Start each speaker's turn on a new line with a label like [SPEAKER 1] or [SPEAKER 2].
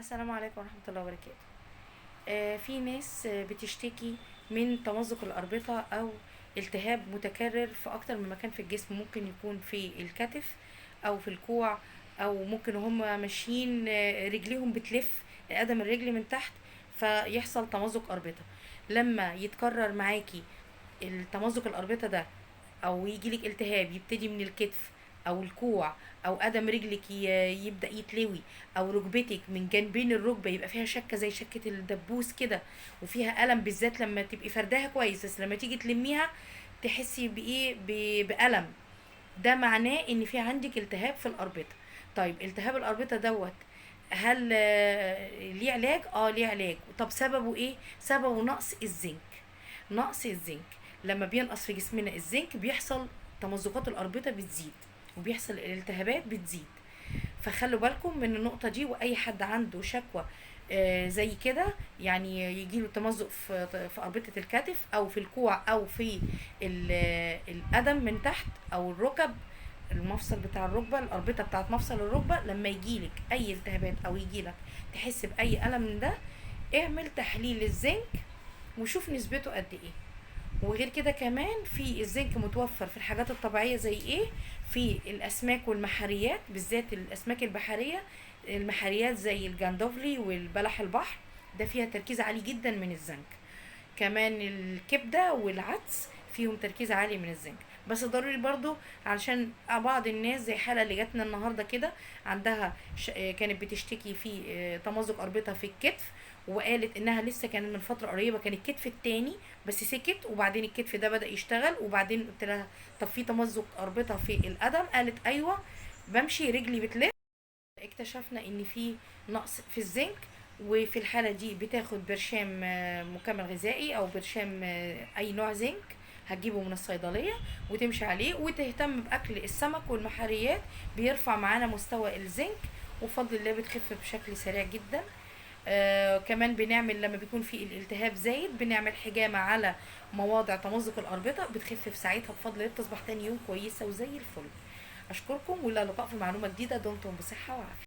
[SPEAKER 1] السلام عليكم ورحمة الله وبركاته. في ناس بتشتكي من تمزق الأربطة أو التهاب متكرر في أكتر من مكان في الجسم، ممكن يكون في الكتف أو في الكوع، أو ممكن هم ماشيين رجليهم بتلف قدم الرجل من تحت فيحصل تمزق أربطة. لما يتكرر معاكي التمزق الأربطة ده، او يجيلك التهاب يبتدي من الكتف او الكوع او قدم رجلك يبدا يتلوي، او ركبتك من جنبين الركبه يبقى فيها شكه زي شكه الدبوس كده وفيها الم، بالذات لما تبقي فرداها كويس بس لما تيجي تلميها تحسي بايه بالم، ده معناه ان في عندك التهاب في الاربطه. طيب التهاب الاربطه دوت هل ليه علاج؟ ليه علاج. طب سببه ايه؟ سببه نقص الزنك. نقص الزنك لما بينقص في جسمنا الزنك بيحصل تمزقات الاربطه بتزيد وبيحصل الالتهابات بتزيد. فخلوا بالكم من النقطه دي، واي حد عنده شكوى زي كده، يعني يجيله تمزق في اربطه الكتف او في الكوع او في القدم من تحت او الركب، المفصل بتاع الركبه، الاربطه بتاعت مفصل الركبه، لما يجيلك اي التهابات او يجيلك تحس باي الم من ده، اعمل تحليل الزنك وشوف نسبته قد ايه. وغير كده كمان في الزنك متوفر في الحاجات الطبيعية زي ايه؟ في الاسماك والمحاريات، بالذات الاسماك البحرية، المحاريات زي الجندوفلي والبلح البحر، ده فيها تركيز عالي جدا من الزنك. كمان الكبدة والعدس فيهم تركيز عالي من الزنك. بس ضروري برضو علشان بعض الناس زي حالة اللي جاتنا النهاردة كده، عندها كانت بتشتكي في تمزق أربطة في الكتف، وقالت انها لسه كانت من فترة قريبة كان الكتف التاني بس سكت، وبعدين الكتف ده بدأ يشتغل، وبعدين قلت لها طب في تمزق أربطة في القدم؟ قالت ايوه، بمشي رجلي بتلف. اكتشفنا ان في نقص في الزنك، وفي الحالة دي بتاخد برشام مكمل غذائي او برشام اي نوع زنك هتجيبه من الصيدلية وتمشي عليه، وتهتم باكل السمك والمحاريات، بيرفع معانا مستوى الزنك وفضل الله بتخف بشكل سريع جدا. كمان بنعمل لما بيكون في الالتهاب زايد بنعمل حجامة على مواضع تمزق الأربطة، بتخف في ساعتها بفضل الله، بتصبح تاني يوم كويسة وزي الفل. أشكركم، وإلى اللقاء في معلومة جديدة، دمتم بصحة وعافية.